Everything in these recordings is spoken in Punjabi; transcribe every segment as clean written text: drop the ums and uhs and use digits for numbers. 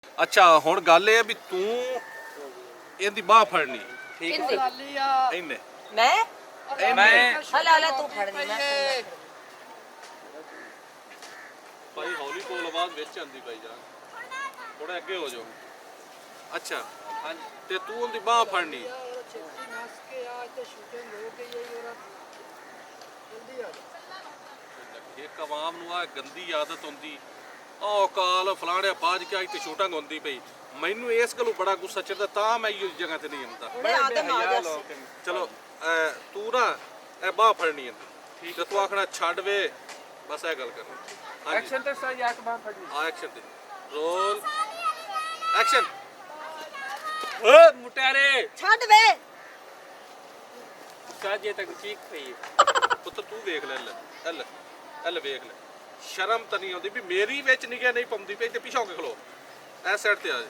ਅੱਛਾ ਹੁਣ ਗੱਲ ਇਹ ਹੈ ਵੀ ਤੂੰ ਇਹਦੀ ਬਾਹ ਫੜਨੀ ਠੀਕ ਇੰਨੀ ਹੈ ਇਹਨੇ ਮੈਂ ਮੈਂ ਹਲਾ ਹਲਾ ਤੂੰ ਫੜਨੀ ਮੈਂ ਭਾਈ ਹੌਲੀ ਬੋਲ ਆਵਾਜ਼ ਵਿੱਚ ਆਂਦੀ ਭਾਈ ਜਾਨ ਥੋੜਾ ਅੱਗੇ ਹੋ ਜਾਓ ਅੱਛਾ ਹਾਂਜੀ ਤੇ ਤੂੰ ਉਹਦੀ ਬਾਹ ਫੜਨੀ ਇੱਕ ਆਵਾਮ ਨੂੰ ਆ ਗੰਦੀ ਆਦਤ ਹੁੰਦੀ ਉਹ ਕਾਲ ਫਲਾਣਿਆ ਬਾਜ ਕੇ ਆਈ ਤੇ ਸ਼ੂਟਿੰਗ ਹੁੰਦੀ ਪਈ ਮੈਨੂੰ ਇਸ ਗੱਲੋਂ ਬੜਾ ਗੁੱਸਾ ਚੜਦਾ ਤਾਂ ਮੈਂ ਇਸ ਜਗ੍ਹਾ ਤੇ ਨਹੀਂ ਆਉਂਦਾ ਉਹਨੇ ਆਦਮ ਆ ਗਿਆ ਚਲੋ ਤੂੰ ਨਾ ਇਹ ਬਾਹ ਫੜਨੀ ਹੈ ਠੀਕ ਹੈ ਤੂੰ ਆਖਣਾ ਛੱਡ ਵੇ ਬਸ ਇਹ ਗੱਲ ਕਰਨੀ ਹਾਂਜੀ ਐਕਸ਼ਨ ਤੇ ਸਹੀ ਇੱਕ ਬਾਰ ਫੜੀ ਆ ਐਕਸ਼ਨ ਤੇ ਰੋਲ ਐਕਸ਼ਨ ਓ ਮੁਟਿਆਰੇ ਛੱਡ ਵੇ ਸਾਜੇ ਤੱਕ ਚੀਕ ਪਈ ਪੁੱਤ ਤੂੰ ਵੇਖ ਲੈ ਲੈ ਵੇਖ ਲੈ ਸ਼ਰਮ ਤਾਂ ਨਹੀਂ ਆਉਂਦੀ ਵੀ ਮੇਰੀ ਵਿੱਚ ਨਿਗਾਹ ਨਹੀਂ ਪਾਉਂਦੀ ਪਈ ਤੇ ਪਿੱਛੇ ਹੋ ਕੇ ਖਲੋ ਐਸ ਸਾਈਡ ਤੇ ਆ ਜਾ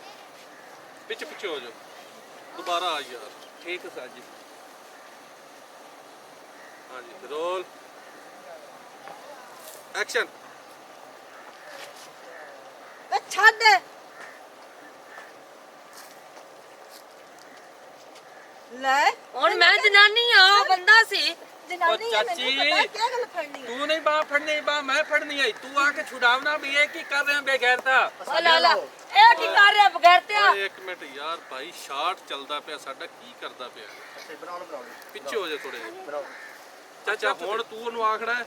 ਪਿੱਛੇ ਹੋ ਜਾ ਦੁਬਾਰਾ ਆ ਯਾਰ ਠੀਕ ਹੈ ਸਾਜੀ ਹਾਂਜੀ ਰੋਲ ਐਕਸ਼ਨ ਵੇ ਛੱਡ ਲੈ ਹੁਣ ਮੈਂ ਜਨਾਨੀ ਆ ਉਹ ਬੰਦਾ ਸੀ ਜਨਾਨੀ ਹੈ, ਚਾਚੀ। ਮੈਨੂੰ ਪਤਾ ਕੀ ਗੱਲ ਫੜਨੀ ਹੈ। ਤੂੰ ਨਹੀਂ ਬਾਹ ਫੜਨੀ ਬਾਹ ਮੈਂ ਫੜਨੀ ਆਈ ਤੂੰ ਆ ਕੇ ਛੁਡਾਵਣਾ ਵੀ ਇਹ ਕੀ ਕਰ ਰਿਹਾ ਬੇਗੈਰਤਾ ਹਲਾ ਹਲਾ ਇਹ ਕੀ ਕਰ ਰਿਹਾ ਬਗੈਰ ਤੇ ਓਏ ਇੱਕ ਮਿੰਟ ਯਾਰ ਭਾਈ ਸ਼ਾਟ ਚੱਲਦਾ ਪਿਆ ਸਾਡਾ ਕੀ ਕਰਦਾ ਪਿਆ ਪਿੱਛੇ ਹੋ ਜਾ ਥੋੜੇ ਚਾਚਾ ਹੁਣ ਤੂੰ ਉਹਨੂੰ ਆਖਣਾ ਹੈ,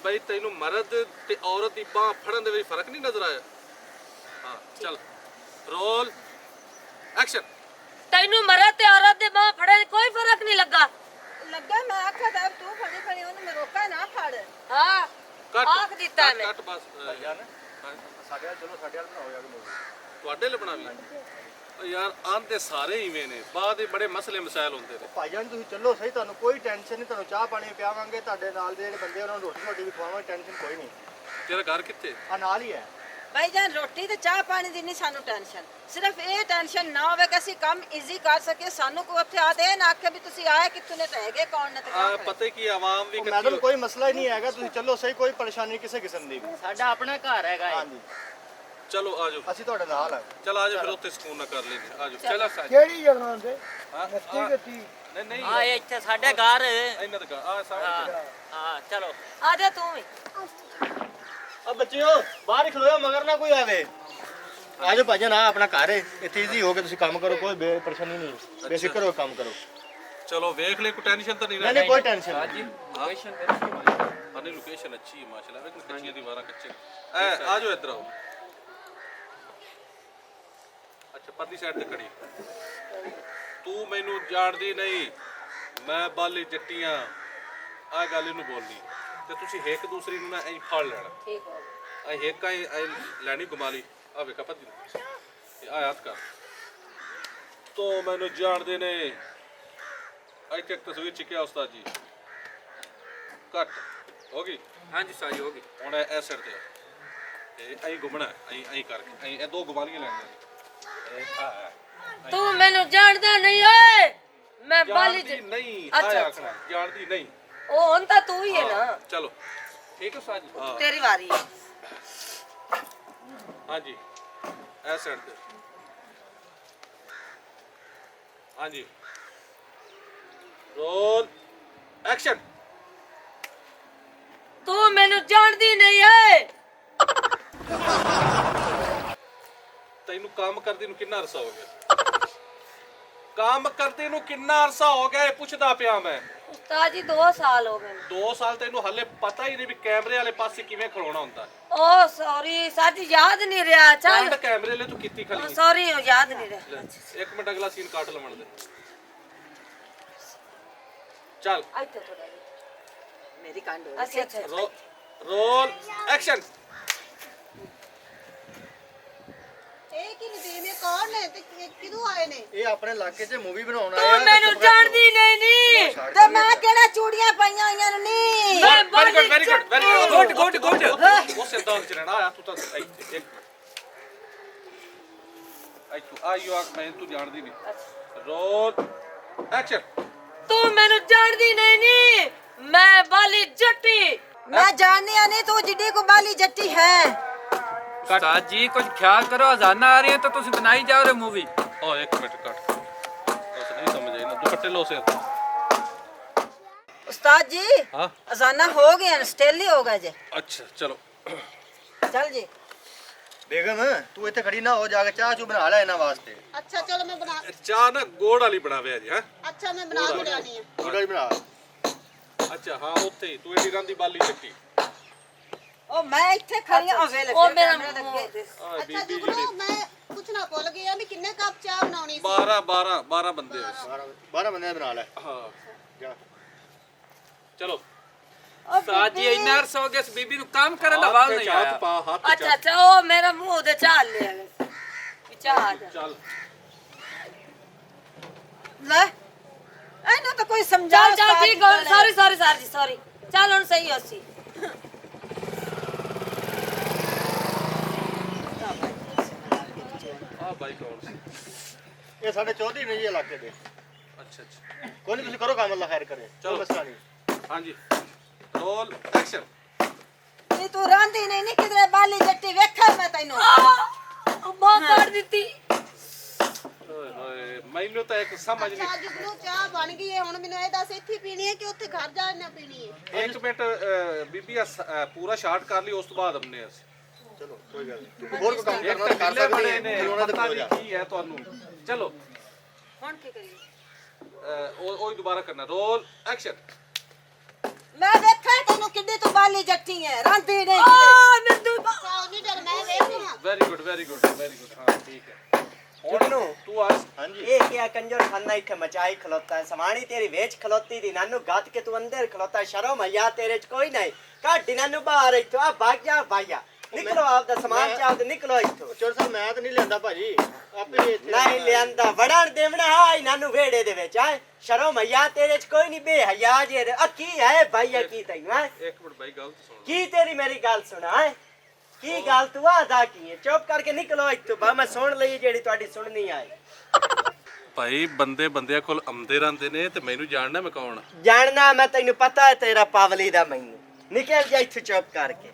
ਬਈ ਤੈਨੂੰ ਮਰਦ ਤੇ ਔਰਤ ਦੀ ਬਾਹ ਫੜਨ ਦੇ ਵਿੱਚ ਫਰਕ ਨਹੀਂ ਨਜ਼ਰ ਆਇਆ ਹਾਂ ਚੱਲ ਰੋਲ ਐਕਸ਼ਨ ਤੈਨੂੰ ਮਰਦ ਤੇ ਔਰਤ ਦੇ ਬਾਹ ਫੜੇ ਕੋਈ ਫਰਕ ਨਹੀਂ ਲੱਗਾ ਲੱਗਾ ਮੈਂ ਆਖਿਆ ਤਾਂ ਤੂੰ ਫੜੀ ਫੜੀ ਉਹਨੂੰ ਮੈਂ ਰੋਕਾ ਨਾ ਫੜ ਹਾਂ ਕੱਟ ਆਖ ਦਿੱਤਾ ਮੈਂ ਕੱਟ ਬਸ ਸਾਡੇ ਨਾਲ ਚਲੋ ਸਾਡੇ ਨਾਲ ਬਣਾਓ ਯਾਰ ਮੂਵੀ ਤੁਹਾਡੇ ਲਈ ਬਣਾ ਵੀ ਓ ਯਾਰ ਆਂਦੇ ਸਾਰੇ ਇਵੇਂ ਨੇ ਬਾਅਦ ਦੇ ਬੜੇ ਮਸਲੇ ਮਸਾਇਲ ਹੁੰਦੇ ਨੇ ਭਾਈਜਾਨ ਤੁਸੀਂ ਚੱਲੋ ਸਹੀ ਤੁਹਾਨੂੰ ਕੋਈ ਟੈਨਸ਼ਨ ਨਹੀਂ ਤੁਹਾਨੂੰ ਚਾਹ ਪਾਣੀ ਪਿਆਵਾਂਗੇ ਤੁਹਾਡੇ ਨਾਲ ਦੇ ਜਿਹੜੇ ਬੰਦੇ ਉਹਨਾਂ ਨੂੰ ਰੋਟੀ ਵੀ ਖਵਾਵਾਂਗੇ ਟੈਨਸ਼ਨ ਕੋਈ ਨਹੀਂ ਤੇਰਾ ਘਰ ਕਿੱਥੇ ਆ ਨਾਲ ਹੀ ਹੈ ਭਾਈ ਜਾਨ ਰੋਟੀ ਤੇ ਚਾਹ ਪਾਣੀ ਦੀ ਨਹੀਂ ਸਾਨੂੰ ਟੈਨਸ਼ਨ ਸਿਰਫ ਇਹ ਟੈਨਸ਼ਨ ਨਾ ਹੋਵੇ ਕਿ ਅਸੀਂ ਕੰਮ ਈਜ਼ੀ ਕਰ ਸਕੀਏ ਸਾਨੂੰ ਕੋਈ ਉੱਥੇ ਆਦੇ ਨਾ ਆਖੇ ਵੀ ਤੁਸੀਂ ਆਏ ਕਿੱਥੋਂ ਨੇ ਰਹੇਗੇ ਕੌਣ ਨੇ ਤੇ ਕੌਣ ਪਤਾ ਕੀ ਆਵਾਮ ਵੀ ਮੈਡਮ ਕੋਈ ਮਸਲਾ ਹੀ ਨਹੀਂ ਹੈਗਾ ਤੁਸੀਂ ਚੱਲੋ ਸਹੀ ਕੋਈ ਪਰੇਸ਼ਾਨੀ ਕਿਸੇ ਕਿਸਮ ਦੀ ਵੀ ਸਾਡਾ ਆਪਣਾ ਘਰ ਹੈਗਾ ਹਾਂਜੀ ਚਲੋ ਆਜੋ ਅਸੀਂ ਤੁਹਾਡੇ ਨਾਲ ਹਾਂ ਚਲ ਆਜੋ ਫਿਰ ਉੱਥੇ ਸਕੂਨ ਨਾਲ ਕਰ ਲੈਂਦੇ ਆਜੋ ਚਲੋ ਸਾਜੀ ਕਿਹੜੀ ਜਗ੍ਹਾ ਤੇ ਨਹੀਂ ਨਹੀਂ ਆ ਇੱਥੇ ਸਾਡੇ ਘਰ ਇਹਨਾਂ ਦਾ ਆ ਸਾਹਮਣੇ ਹਾਂ ਚਲੋ ਆ ਜਾ ਤੂੰ ਵੀ ਆ ਬੱਚਿਓ ਬਾਹਰ ਹੀ ਖਲੋਇਆ ਮਗਰ ਨਾ ਕੋਈ ਆਵੇ ਆਜੋ ਭਾਈਜਾਨ ਆ ਆਪਣਾ ਘਰ ਹੈ ਇੱਥੇ ਈਜ਼ੀ ਹੋ ਕੇ ਤੁਸੀਂ ਕੰਮ ਕਰੋ ਕੋਈ ਪਰੇਸ਼ਾਨੀ ਨਹੀਂ ਬੇਫਿਕਰ ਹੋ ਕੇ ਕੰਮ ਕਰੋ ਚਲੋ ਵੇਖ ਲੈ ਕੋਈ ਟੈਨਸ਼ਨ ਤਾਂ ਨਹੀਂ ਨਹੀਂ ਨਹੀਂ ਕੋਈ ਟੈਨਸ਼ਨ ਸਾਜੀ ਨਹੀਂ ਲੋਕੇਸ਼ਨ ਤੇ ਅਨੇ ਲੋਕੇਸ਼ਨ ਅੱਛੀ ਹੈ ਮਾਸ਼ਾਅੱਲਾ ਵੇਖ ਕੱਚੀਆਂ ਦੀਵਾਰਾਂ ਕੱਚੇ ਆਜੋ ਇੱਧਰ ਆਓ ਅੱਛਾ ਪਰਲੀ ਸਾਈਡ ਤੇ ਖੜੀ ਤੂੰ ਮੈਨੂੰ ਜਾਣਦੀ ਨਹੀਂ ਮੈਂ ਬਾਲੀ ਜੱਟੀਆਂ ਆ ਗੱਲ ਇਹਨੂੰ ਬੋਲਦੀ ਤੇ ਤੁਸੀਂ ਇੱਕ ਦੂਸਰੀ ਨੂੰ ਨਾ ਐਂ ਫੜ ਲੈਣਾ ਠੀਕ ਹੋ ਐਂ ਇੱਕ ਐਂ ਲੈਣੀ ਘੁਮਾ ਲਈ ਆ ਵੇਖਾ ਪੱਤੀ ਨੂੰ ਆ ਯਾਦ ਕਰ ਤੋ ਮੈਨੂੰ ਜਾਣਦੇ ਨੇ ਇੱਥੇ ਇੱਕ ਤਸਵੀਰ ਚਿਕਿਆ ਉਸਤਾਦ ਜੀ ਕੱਟ ਹੋ ਗਈ ਹਾਂਜੀ ਸਾਜੀ ਹੋ ਗਈ ਹੁਣ ਇਹ ਸਾਈਡ ਤੇ ਤੇ ਐਂ ਘੁੰਮਣਾ ਐਂ ਕਰਕੇ ਐਂ ਇਹ ਦੋ ਗੁਮਾਲੀਆਂ ਲੈਣੀਆਂ ਇਹ ਆ ਤੂੰ ਮੈਨੂੰ ਜਾਣਦਾ ਨਹੀਂ ਓਏ ਮੈਂ ਬਾਲੀ ਜਾਣਦੀ ਨਹੀਂ ਅੱਛਾ, ਆਇਆ ਅੱਛਾ। ਆਖਣਾ ਜਾਣਦੀ ਨਹੀਂ ਉਹ ਹੁਣ ਤਾਂ ਤੂੰ ਹੀ ਹੈ ਨਾ ਚਲੋ ਠੀਕ ਹੈ ਸਾਜੀ ਹਾਂ ਤੇਰੀ ਵਾਰੀ ਹੈ ਹਾਂਜੀ ਇਹ ਸਾਈਡ ਤੇ ਹਾਂਜੀ ਰੋਲ ਐਕਸ਼ਨ ਤੂੰ ਮੈਨੂੰ ਜਾਣਦੀ ਨਹੀਂ ਏ ਤੈਨੂੰ ਕੰਮ ਕਰਦੇ ਨੂੰ ਕਿੰਨਾ ਅਰਸਾ ਹੋ ਗਿਆ ਕੰਮ ਕਰਦੇ ਨੂੰ ਕਿੰਨਾ ਅਰਸਾ ਹੋ ਗਿਆ ਇਹ ਪੁੱਛਦਾ ਪਿਆ ਮੈਂ ਉਸਤਾਦ ਜੀ 2 ਸਾਲ ਹੋ ਗਏ 2 ਸਾਲ ਤੈਨੂੰ ਹੱਲੇ ਪਤਾ ਹੀ ਨਹੀਂ ਵੀ ਕੈਮਰੇ ਵਾਲੇ ਪਾਸੇ ਕਿਵੇਂ ਖਲੋਣਾ ਹੁੰਦਾ ਓ ਸੌਰੀ ਸੱਚ ਯਾਦ ਨਹੀਂ ਰਿਹਾ ਚੱਲ ਕੰਡ ਕੈਮਰੇ ਲਈ ਤੂੰ ਕੀਤੀ ਖਲੀ ਸੌਰੀ ਯਾਦ ਨਹੀਂ ਰਿਹਾ ਇੱਕ ਮਿੰਟ ਅਗਲਾ ਸੀਨ ਕੱਟ ਲਵਣ ਦੇ ਚੱਲ ਇੱਥੇ ਥੋੜਾ ਮੇਰੀ ਕੰਡ ਹੋ ਅੱਛਾ ਅੱਛਾ ਰੋਲ ਐਕਸ਼ਨ ਇਹ ਕਿ ਨਹੀਂ ਮੇ ਕੌਣ ਨੇ ਤੇ ਕਿਦੋਂ ਆਏ ਨੇ ਇਹ ਆਪਣੇ ਇਲਾਕੇ 'ਚ ਮੂਵੀ ਬਣਾਉਣ ਤੂੰ ਆਇਆ ਮੈਨੂੰ ਜਾਣਦੀ ਨਹੀਂ ਤੇ ਮੈਂ ਕਿਹੜਾ ਚੂੜੀਆਂ ਪਾਈਆਂ ਹੋਈਆਂ ਨੂੰ ਨਹੀਂ ਮੈਂ ਵੈਰੀ ਗੁੱਡ ਬਾਲੀ ਵੈਰੀ ਗੁੱਡ ਗੁੱਡ ਉਹ ਸਿੱਧਾ ਚ ਰਹਿਣਾ ਆ ਤੂੰ ਤਾਂ ਇੱਕ ਤੂੰ ਆਇਓ ਆ ਮੈਂ ਤੂੰ ਜਾਣਦੀ ਨਹੀਂ ਰੋਲ ਐਕਸ਼ਨ ਤੂੰ ਮੈਨੂੰ ਜਾਣਦੀ ਨਹੀਂ ਮੈਂ ਬਾਲੀ ਜੱਟੀ ਮੈਂ ਜਾਣਦੀ ਆ ਨਹੀਂ ਤੂੰ ਜਿੱਡੀ ਕੋ ਬਾਲੀ ਜੱਟੀ ਹੈ उस्ताद जी कुछ ख्याल करो, अजाना आ रही है तो तुम बनाई जा रहे मूवी। ओ एक मिनट कट, बस नहीं समझ आई ना, दुपट्टे लो सिर ते। उस्ताद जी हाँ अजाना हो गया, स्टेल ही होगा जे। अच्छा चलो। चल जी। बेगम तू इतने खड़ी ना हो, जाके चाह चू बना ले इन्हां वास्ते। अच्छा चलो मैं बना चाह ना गोड़ वाली बनावे जी। हाँ अच्छा मैं बना के लानी है। थोड़ा ही बना। अच्छा हाँ उत्थे ही तू एडी रंदी बाली चट्टी। ओ मैं इथे खड़ी हां वेले ओ मेरा कैमरे मुंह लगे। आ अच्छा बीबी जुगनू जेडी मैं कुछ ना भूल गया भी किन्ने कप चाह बनानी सी। 12 बंदे हैं। 12 बंदे बना ले। हाँ जा। चलो उस्ताद जी इन्ना अरसा हो गया इस बीबी नु काम करन दा वाल नहीं आया। हाथ पा हाथ ते अच्छा अच्छा ओ मेरा मुंह दे चाल ले चाल चल ले एनो तो कोई समझा। चल चल ठीक हो, सॉरी सॉरी सर जी सॉरी। चल हुन सही होसी। आ भाई कौन सी? ये साढ़े चौधरी ने जी इलाके दे। अच्छा अच्छा कोई नहीं, तुम करो काम, अल्लाह खैर करे। चलो। कोई मसला नहीं। हाँ जी रोल एक्शन। नी तू रांदी नहीं किधरे बाली जट्टी वेखा मैं तैनू। मां काट दी। ओए होए मैनू तो एक समझ अच्छा नहीं। जुगनू चाह बन गई है, हुन मैनू ए दस इत्थे पीनी है कि उत्थे घर जा ना पीनी है। एक मिनट बीबी पूरा शार्ट कर ली, उस तो बाद हमने चलो कोई गल नहीं। तू और को काम एक करना तो कर ढीले सकदी बने है। ने खिलौना तो पता खिलो नहीं जा। की है ਤੁਹਾਨੂੰ। चलो हुन की करिए? ओही दोबारा करना। Roll action. मैं वेखा तैनू किड्डी तू बाली जट्टी है, रांदी नहीं आ किधरे। मिंदू चाह नहीं डर मैं वेखूंगा। Very good very good very good. हाँ ठीक है। जुगनू तू आज हाँ जी। ये क्या कंजर खाना इथे मचाई खलोता है, समानी तेरी वेच खलोती दी, नानू गात के तू अंदर खलोता है, शर्म हैया तेरे च कोई नहीं। काट दी नानू बाहर इथो, आ भाग जा भाईया, निकलो आप दा सामान चाह ते निकलो इथो। चोर साहब मैं तो नहीं लेंदा भाजी, आपे ही इत्थे नहीं लियांदा वड़न देवना हाई नानू वेड़े दे विच है, शर्म हैया तेरे च कोई नहीं, बेहया जे अकी है भाईया की तैनू है एक मिनट भाई गलत सुन। की तेरी मेरी गल सुना है की गल तू आदा की है, चुप करके निकलो इथो, बा मैं सुन लई जेड़ी ਤੁਹਾਡੀ सुननी आई। ਭਾਈ ਬੰਦੇ ਬੰਦਿਆਂ ਕੋਲ ਆਉਂਦੇ ਰਹਿੰਦੇ ਨੇ ਤੇ ਮੈਨੂੰ ਜਾਣਨਾ ਮੈਂ ਕੌਣ। जानना मैं तेन पता है तेरा पावली दा मैनू, निकल जा इथों चुप करके।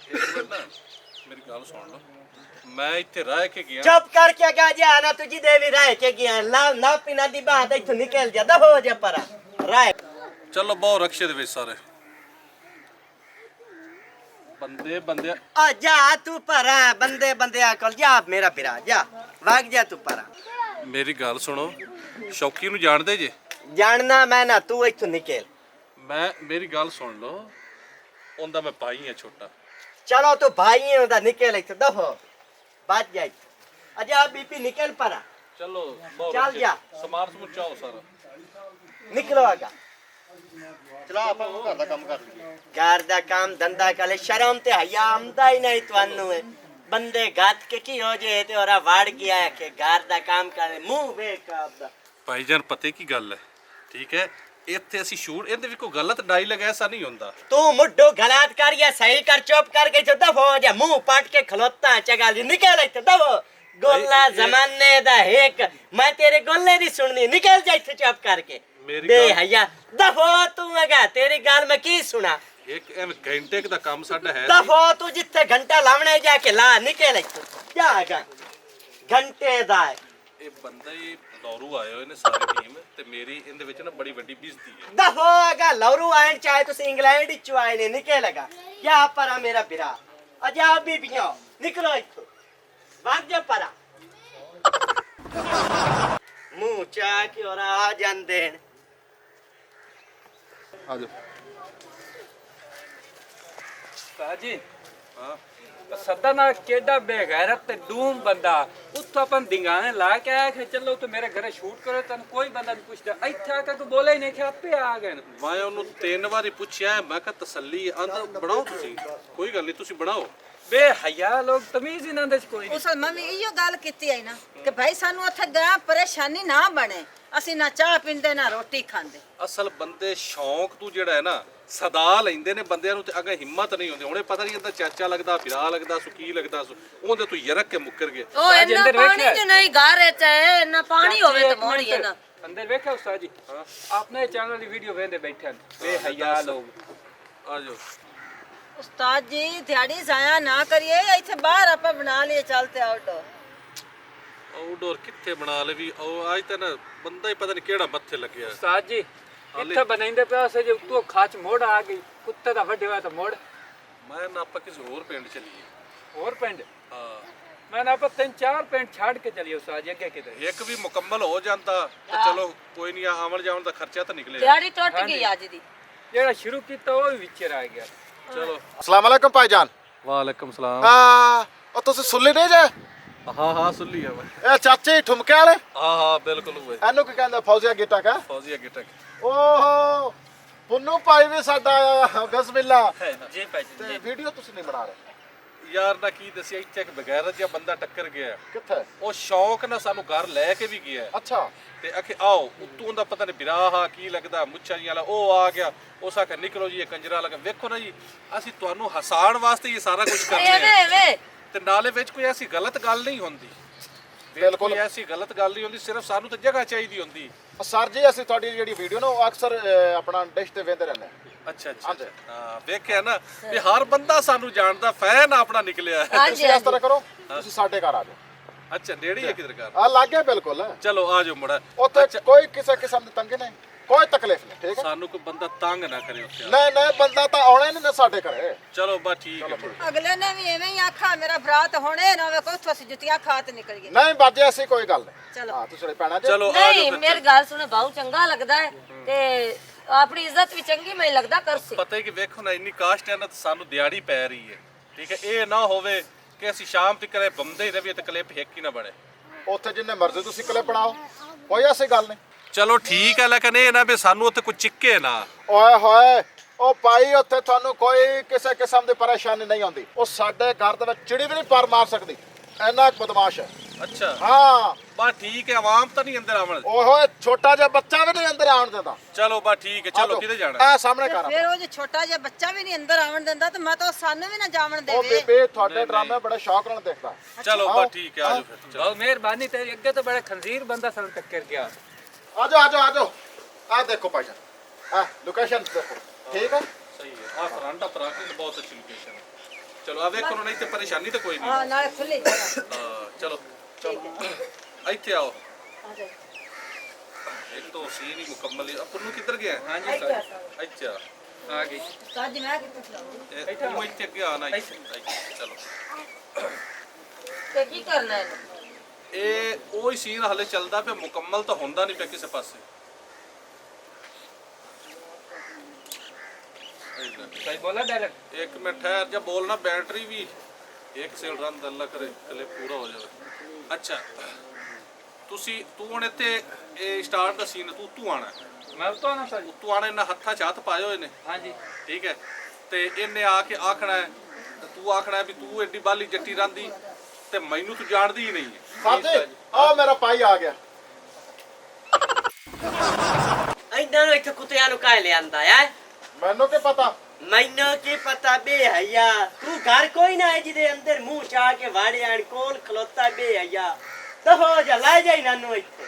ਇੱਕ ਮਿੰਟ ਨਾ ਮੇਰੀ ਗੱਲ ਸੁਣ ਲਓ। ਮੈਂ ਇੱਥੇ ਰਹਿ ਕੇ ਗਿਆ। चुप करके गा जा ना, तुझी देवी रह के गया ना ना पीना दी बात इथों निकल जा, दफा हो जा परा राय। ਚਲੋ ਬਹੁਤ ਰਕਸ਼ੇ ਦੇ ਵਿੱਚ ਸਾਰੇ ਬੰਦੇ ਬੰਦੇ। आ जा तू परा, बंदे बंदे आकल जा मेरा बिरा जा, भाग जा तू परा। ਮੇਰੀ ਗੱਲ ਸੁਣੋ, ਸ਼ੌਕੀ ਨੂੰ ਜਾਣਦੇ ਜੇ? जानना मैं ना, तू इथों निकल। ਮੈਂ ਮੇਰੀ ਗੱਲ ਸੁਣ ਲਓ, ਉਹਦਾ ਮੈਂ ਭਾਈ ਹਾਂ ਛੋਟਾ। चलो तू भाई है उदा, निकल इथों दफा बात जा इथों। अजा बीपी निकल परा, ਚਲੋ ਬਹੁਤ ਚੱਲ ਰਕਸ਼ੇ। ਜਾ। ਸਮਾਨ ਸਮੁੱਚਾਓ ਸਾਰਾ। निकलो आगा। चला आपा घर दा काम कर लईए। घर दा काम धंधा कले, शर्म ते हया आमदा ही नहीं तुहानू है। बंदे गात के की हो जे ते ओरा वाड़ गया है कि घर दा काम करे, मुंह वेख आपदा। ਭਾਈਜਾਨ ਪਤੇ ਕੀ ਗੱਲ ਹੈ, ਠੀਕ ਹੈ ਇੱਥੇ ਅਸੀਂ ਸ਼ੂਟ, ਇਹਦੇ ਵਿੱਚ ਕੋਈ ਗਲਤ ਡਾਇਲੌਗ ਐਸਾ ਨਹੀਂ ਹੁੰਦਾ। तू मुड्ढो गलत कर या सही कर, चुप करके जो दफो हो जा, मुंह पाट के खलोता है चगाल जी, निकल इत्थे दफो। गोला ये- जमाने दा एक, मैं तेरे गोले दी सुननी, निकल जा इत्थे चुप करके। मेरी बे गल- हया दफो तू अगा, तेरी गाल मैं की सुना। ਇੱਕ ਐਵੇਂ ਘੰਟੇ ਕੁ ਦਾ ਕੰਮ ਸਾਡਾ ਹੈ। दफो तू जिथे घंटा लावना है जाके ला, निकल इत्थे जा अगा, घंटे दा है। ਇਹ ਬੰਦਾ ਹੀ ਦੌਰੂ ਆਏ ਹੋਏ ਨੇ ਸਾਰੀ ਟੀਮ ਤੇ ਮੇਰੀ ਇਹਦੇ ਵਿੱਚ ਨਾ ਬੜੀ ਵੱਡੀ ਬਿਜ਼ਤੀ ਹੈ। दफो अगा लौरू आए चाहे तुस इंग्लैंड चो आए ने, निकल लगा या परा मेरा बिरा। अजा भी पियो निकलो इथो, भाग जा परा। मुंह चा के और आ जांदे ਆ ਜਾਓ। उस्ताद जी ਹਾਂ सदा ना केडा बेगैरत ते डूम बंदा उत्थों अपन दिंगाने ला के आया कि चलो तो मेरे घरे शूट करो, तन कोई बंदा नहीं पूछता, इत्थे आके तू बोले ही नहीं कि आपे आ गए ने। ਮੈਂ ਉਹਨੂੰ 3 ਵਾਰੀ ਪੁੱਛਿਆ, ਮੈਂ ਕਿਹਾ ਤਸੱਲੀ ਆਂਦਾ ਬਣਾਓ ਤੁਸੀਂ, ਕੋਈ ਗੱਲ ਨਹੀਂ ਤੁਸੀਂ ਬਣਾਓ। बेहया लोग तमीज ही ना दे कोई नहीं। ਉਸਲ ਮੰਮੀ ਇਹੋ ਗੱਲ ਕੀਤੀ ਹੈ ਨਾ ਕਿ ਭਾਈ ਸਾਨੂੰ ਉੱਥੇ ਗਾਂ ਪਰੇਸ਼ਾਨੀ ਨਾ ਬਣੇ, ਅਸੀਂ ਨਾ ਚਾਹ ਪੀਂਦੇ ਨਾ ਰੋਟੀ ਖਾਂਦੇ। ਅਸਲ ਬੰਦੇ ਸ਼ੌਂਕ ਤੂੰ ਜਿਹੜਾ ਹੈ ਨਾ ਸਦਾ ਲੈਂਦੇ ਨੇ ਬੰਦਿਆਂ ਨੂੰ ਤੇ ਅਗੇ ਹਿੰਮਤ ਨਹੀਂ ਹੁੰਦੀ। ਹੁਣੇ ਪਤਾ ਨਹੀਂ ਇਹਦਾ ਚਾਚਾ ਲੱਗਦਾ, ਫਿਰਾ ਲੱਗਦਾ, ਸੁਕੀ ਲੱਗਦਾ, ਉਹਦੇ ਤੂੰ ਯਰਕ ਕੇ ਮੁੱਕਰ ਗਏ। ओ इतना अंदर पानी बैठा है। जो नहीं घर है चाहे ना पानी होवे तो मोड़ी है ना। अंदर देखा उस्ताद जी, आपने चैनल की वीडियो वेंदे बैठे हैं बेहया लोग। ਆ ਜਾਓ। ਉਸਤਾਦ ਜੀ ਦਿਹਾੜੀ ਜ਼ਾਇਆ ਨਾ ਕਰੀਏ ਇੱਥੇ ਬਾਹਰ ਆਪਾਂ ਬਣਾ ਲਈਏ ਚੱਲ ਤੇ ਆਊਟਡੋਰ ਆਊਟਡੋਰ ਕਿੱਥੇ ਬਣਾ ਲਵੀ ਉਹ ਅੱਜ ਤਾਂ ਨਾ ਬੰਦਾ ਹੀ ਪਤਾ ਨਹੀਂ ਕਿਹੜਾ ਮੱਥੇ ਲੱਗਿਆ ਉਸਤਾਦ ਜੀ ਇੱਥੇ ਬਣਾਉਂਦੇ ਪਿਆ ਸੇ ਜੇ ਉੱਤੋਂ ਖਾਚ ਮੋੜ ਆ ਗਈ ਕੁੱਤੇ ਦਾ ਵੱਡੇ ਹੋਇਆ ਤਾਂ ਮੋੜ ਮੈਂ ਨਾ ਆਪਾਂ ਕਿਸੇ ਹੋਰ ਪਿੰਡ ਚੱਲੀਏ ਹੋਰ ਪਿੰਡ ਹਾਂ ਮੈਂ ਨਾ ਆਪਾਂ 3-4 ਪਿੰਡ ਛੱਡ ਕੇ ਚਲੀਏ ਉਸਤਾਦ ਜੀ ਅੱਗੇ ਕਿਤੇ ਇੱਕ ਵੀ ਮੁਕੰਮਲ ਹੋ ਜਾਂਦਾ ਤੇ ਚਲੋ ਕੋਈ ਨਹੀਂ ਆਵਣ ਜਾਵਣ ਦਾ ਖਰਚਾ ਤਾਂ ਨਿਕਲੇ ਦਿਹਾੜੀ ਟੁੱਟ ਗਈ ਅੱਜ ਦੀ ਜਿਹੜਾ ਸ਼ੁਰੂ ਕੀਤਾ ਉਹ ਵੀ ਵਿੱਚ ਰਹਿ ਗਿਆ ਚਲੋ अस्सलाम वालेकुम भाईजान ਵਾਲੇਕਮ ਸਲਾਮ ਉਹ ਤੁਸੀਂ ਸੁੱਲੀ ਨਹੀਂ ਜੇ ਹਾਂ ਸੁੱਲੀ ਆ ਮੈਂ ਇਹ ਚਾਚੇ ਠੁਮਕੇ ਵਾਲੇ ਹਾਂ ਬਿਲਕੁਲ ਹੋਏ ਇਹਨੂੰ ਕੀ ਕਹਿੰਦੇ ਫੌਜ਼ੀਆ ਗੀਟਾ ਕਾ ਫੌਜ਼ੀਆ ਗਿਟਕ ਓਹੋ ਪੁੰਨੂ ਭਾਈ ਵੀ ਸਾਡਾ ਆਇਆ ਬਿਸਮਿਲ੍ਲਾ ਜੀ ਭਾਈ ਤੇ ਵੀਡੀਓ ਤੁਸੀਂ ਨਹੀਂ ਬਣਾ ਰਹੇ ਯਾਰ ਨਾ ਕੀ ਦੱਸਿਆ ਇੱਥੇ ਇੱਕ ਬਗੈਰਤ ਜਿਹਾ ਬੰਦਾ ਟੱਕਰ ਗਿਆ ਕਿੱਥੇ ਉਹ ਸ਼ੌਕ ਨਾਲ ਸਾਨੂੰ ਘਰ ਲੈ ਕੇ ਵੀ ਗਿਆ ਅੱਛਾ ਤੇ ਆਖੇ ਆਓ ਉੱਤੋਂ ਦਾ ਪਤਾ ਨਹੀਂ ਬਿਰਾਹਾ ਕੀ ਲੱਗਦਾ ਮੁੱਛਾਂ ਜਿਹਾ ਵਾਲਾ ਉਹ ਆ ਗਿਆ ਉਸ ਆਖੇ ਨਿਕਲੋ ਜੀ ਇਹ ਕੰਜਰਾ ਲਗਾ ਵੇਖੋ ਨਾ ਜੀ ਅਸੀਂ ਤੁਹਾਨੂੰ ਹਸਾਉਣ ਵਾਸਤੇ ਇਹ ਸਾਰਾ ਕੁਝ ਕਰਦੇ ਐਵੇਂ ਹਾਂ ਐਵੇਂ ਤੇ ਨਾਲੇ ਵਿੱਚ ਕੋਈ ਐਸੀ ਗਲਤ ਗੱਲ ਨਹੀਂ ਹੁੰਦੀ ਬਿਲਕੁਲ। ਕੋਈ ਐਸੀ ਗਲਤ ਗੱਲ ਨਹੀਂ ਹੁੰਦੀ ਸਿਰਫ ਸਾਨੂੰ ਤਾਂ ਜਗ੍ਹਾ ਚਾਹੀਦੀ ਹੁੰਦੀ ਸਰ ਜੀ ਅਸੀਂ ਤੁਹਾਡੀ ਜਿਹੜੀ ਵੀਡੀਓ ਨਾ ਉਹ ਅਕਸਰ ਆਪਣਾ ਡਿਸ਼ ਤੇ ਵੇਖਦੇ ਰਹਿੰਦੇ ਹਾਂ। ਅੱਛਾ ਅੱਛਾ ਹਾਂ ਵੇਖਿਆ ਨਾ ਵੀ ਹਰ ਬੰਦਾ ਸਾਨੂੰ ਜਾਣਦਾ ਫੈਨ ਆਪਣਾ ਨਿਕਲਿਆ ਤੁਸੀਂ ਇਸ ਤਰ੍ਹਾਂ ਕਰੋ ਤੁਸੀਂ ਸਾਡੇ ਘਰ ਆ ਜਾਓ ਅੱਛਾ ਨੇੜੇ ਹੈ ਕਿਧਰ ਘਰ ਆ ਲੱਗੇ ਬਿਲਕੁਲ ਚਲੋ ਆ ਜਾਓ ਮੁੜਾ ਉੱਥੇ ਕੋਈ ਕਿਸੇ ਕਿਸਮ ਦੀ ਤੰਗੀ ਨਹੀਂ ਕੋਈ ਤਕਲੀਫ ਨਹੀਂ ਠੀਕ ਹੈ ਸਾਨੂੰ ਕੋਈ ਬੰਦਾ ਤੰਗ ਨਾ ਕਰੇ ਉੱਥੇ ਨਹੀਂ ਨਹੀਂ ਬੰਦਾ ਤਾਂ ਆਉਣਾ ਹੀ ਨਹੀਂ ਸਾਡੇ ਘਰੇ ਚਲੋ ਬਸ ਠੀਕ ਹੈ ਮੁੜਾ। ਅਗਲੇ ਨੇ ਵੀ ਐਵੇਂ ਹੀ ਆਖਾ ਮੇਰਾ ਬਰਾਤ ਹੋਣੇ ਨਾ ਵੇਖੋ ਉੱਥੋਂ ਅਸੀਂ ਜੁੱਤੀਆਂ ਖਾ ਤੇ ਨਿਕਲ ਗਏ ਨਹੀਂ ਬਾਜੇ ਐਸੀ ਕੋਈ ਗੱਲ ਨਹੀਂ ਚਲੋ। ਹਾਂ ਤੁਸੀਂ ਪੈਣਾ ਜੀ ਚਲੋ ਆ ਜਾਓ ਨਹੀਂ ਫਿਰ। ਮੇਰੀ ਗੱਲ ਸੁਣ ਬਾਹੂ ਚੰਗਾ ਲੱਗਦਾ ਹੈ ਤੇ ਆਪਣੀ ਇੱਜ਼ਤ ਵੀ ਚੰਗੀ ਮੈਨੂੰ ਲੱਗਦਾ ਕਰਸੀ ਪਤਾ ਹੈ ਕਿ ਵੇਖੋ ਨਾ ਇੰਨੀ ਕਾਸਟ ਹੈ ਨਾ ਤੇ ਸਾਨੂੰ ਦਿਹਾੜੀ ਪੈ ਰਹੀ ਹੈ ਠੀਕ ਹੈ ਇਹ ਨਾ ਹੋਵੇ ਕਿ ਅਸੀਂ ਸ਼ਾਮ ਤੱਕ ਕਰੇ ਬੰਦੇ ਹੀ ਰਹੀਏ ਤੇ ਕਲਿੱਪ ਹਿੱਕ ਹੀ ਨਾ ਬਣੇ ਉੱਥੇ ਜਿੰਨੇ ਮਰਜ਼ੀ ਤੁਸੀਂ ਕਲਿੱਪ ਬਣਾਓ ਕੋਈ ਐਸੀ ਗੱਲ ਨਹੀਂ ਚਲੋ ਠੀਕ ਹੈ ਲੇਕਿਨ ਇਹ ਨਾ ਵੀ ਸਾਨੂੰ ਉੱਥੇ ਕੋਈ ਚਿੱਕੇ ਨਾ ਓਏ ਹੋਏ ਉਹ ਭਾਈ ਉੱਥੇ ਤੁਹਾਨੂੰ ਕੋਈ ਕਿਸੇ ਕਿਸਮ ਦੀ ਪਰੇਸ਼ਾਨੀ ਨਹੀਂ ਆਉਂਦੀ ਉਹ ਸਾਡੇ ਘਰ ਦੇ ਵਿੱਚ ਚਿੜੀ ਵੀ ਨਹੀਂ ਪਰ ਮਾਰ ਸਕਦੀ ਇੰਨਾ ਕੁ ਬਦਮਾਸ਼ ਹੈ ਅੱਛਾ ਹਾਂ ਬਸ ਠੀਕ ਹੈ ਆਵਾਮ ਤਾਂ ਨਹੀਂ ਅੰਦਰ ਆਵਣ ਓਏ ਹੋਏ ਛੋਟਾ ਜਿਹਾ ਬੱਚਾ ਵੀ ਨਹੀਂ ਅੰਦਰ ਆਉਣ ਦਿੰਦਾ ਚਲੋ ਬਸ ਠੀਕ ਹੈ ਚਲੋ ਕਿਤੇ ਜਾਣਾ ਆ ਸਾਹਮਣੇ ਘਰ ਆ। ਫਿਰ ਉਹ ਜੇ ਛੋਟਾ ਜਿਹਾ ਬੱਚਾ ਵੀ ਨਹੀਂ ਅੰਦਰ ਆਵਣ ਦਿੰਦਾ ਤੇ ਮੈਂ ਤਾਂ ਸਾਨੂੰ ਵੀ ਨਾ ਜਾਵਣ ਉਹ ਦੇਵੇ ਬੇਬੇ ਤੁਹਾਡੇ ਡਰਾਮੇ ਬੜੇ ਸ਼ੌਕ ਨਾਲ ਦੇਖਦਾ ਚਲੋ ਬਸ ਠੀਕ ਹੈ ਆ ਜਾਓ ਫਿਰ ਚਲੋ ਬਹੁਤ ਮਿਹਰਬਾਨੀ ਤੇਰੀ ਅੱਗੇ ਤੋਂ ਬੜਾ ਖੰਜ਼ੀਰ ਬੰਦਾ ਸਾਨੂੰ ਟੱਕਰ ਗਿਆ ਆਜੋ ਆਜੋ ਆਜੋ ਆ ਦੇਖੋ ਭਾਈ ਜਾਨ ਆ ਲੋਕੇਸ਼ਨ ਦੇਖੋ ਠੀਕ ਹੈ ਸਹੀ ਹੈ ਆ ਫਰਾਂਟਾ ਪ੍ਰਾਕਟਿਸ ਬਹੁਤ ਅੱਛੀ ਲੋਕੇਸ਼ਨ ਹੈ ਚਲੋ ਆ ਵੇਖੋ ਨਹੀਂ ਤੇ ਪਰੇਸ਼ਾਨੀ ਤਾਂ ਕੋਈ ਨਹੀਂ ਹਾਂ ਨਾਲੇ ਖੁੱਲੀ ਜਗ੍ਹਾ ਹਾਂ, ਚਲੋ ਚਲੋ ਇੱਥੇ ਆਓ ਆ ਜਾਓ। ਇੱਕ ਤਾਂ ਸੀਨ ਹੀ ਮੁਕੰਮਲ ਹੈ ਪੁੰਨੂ ਕਿੱਧਰ ਗਿਆ ਹਾਂਜੀ ਇੱਥੇ ਆ ਉਸਤਾਦ ਅੱਛਾ ਆ ਗਈ ਉਸਤਾਦ ਜੀ ਮੈਂ ਕਿੱਥੇ ਚਲਾਉਂਗੀ ਇਹ ਤੂੰ ਇੱਥੇ ਅੱਗੇ ਆਣਾ ਇੱਥੇ ਚਲੋ ਤੇ ਕੀ ਕਰਨਾ ਹੈ ਇਹ ਉਹ ਹੀ ਸੀਨ ਹਲੇ ਚੱਲਦਾ ਪਿਆ ਮੁਕੰਮਲ ਤਾਂ ਹੁੰਦਾ ਨਹੀਂ ਪਿਆ ਕਿਸੇ ਪਾਸੇ ਸਹੀ ਬੋਲਾ ਡਾਇਰੈਕਟ ਇੱਕ ਮਿੰਟ ਠਹਿਰ ਜਾ ਬੋਲਣਾ ਬੈਟਰੀ ਵੀ ਇੱਕ ਸੇਲ ਰਨ ਦਾ ਅੱਲਾ ਕਰੇ ਕਲੇ ਪੂਰਾ ਹੋ ਜਾਵੇ ਅੱਛਾ ਤੂੰ ਹੁਣ ਇੱਥੇ ਇਹ ਸਟਾਰਟ ਦਾ ਸੀਨ ਤੂੰ ਆਣਾ ਮੈਂ ਉਤੋਂ ਨਾ ਸਰ ਤੂੰ ਆਣਾ ਇਹਨਾਂ ਹੱਥਾਂ 'ਚ ਹੱਥ ਪਾਏ ਹੋਏ ਨੇ ਹਾਂਜੀ ਠੀਕ ਹੈ ਤੇ ਇਹਨੇ ਆ ਕੇ ਆਖਣਾ ਹੈ ਤੇ ਤੂੰ ਆਖਣਾ ਹੈ ਵੀ ਤੂੰ ਐਡੀ ਬਾਲੀ ਜੱਟੀ ਰਾਂਦੀ ਤੇ ਮੈਨੂੰ ਤੂੰ ਜਾਣਦੀ ਹੀ ਨਹੀਂ ਹੈ ਸਾਦੇ ਆ ਮੇਰਾ ਭਾਈ ਆ ਗਿਆ ਇਹਨਾਂ ਨੂੰ ਇੱਥੇ ਕੁੱਤਿਆਂ ਨੂੰ ਕਾਹ ਲਿਆਂਦਾ ਹੈ ਮੈਨੂੰ ਕੀ ਪਤਾ ਮੈਨੂੰ ਕੀ ਪਤਾ ਬੇ ਹਯਾ ਤੂੰ ਘਰ ਕੋਈ ਨਾ ਹੈ ਜਿਹਦੇ ਅੰਦਰ ਮੂੰਹ ਚਾ ਕੇ ਵਾੜਿਆਣ ਕੋਲ ਖਲੋਤਾ ਬੇ ਹਯਾ ਤਾਂ ਹੋ ਜਾ ਲੈ ਜਾਈ ਨਾਨੂੰ ਇੱਥੇ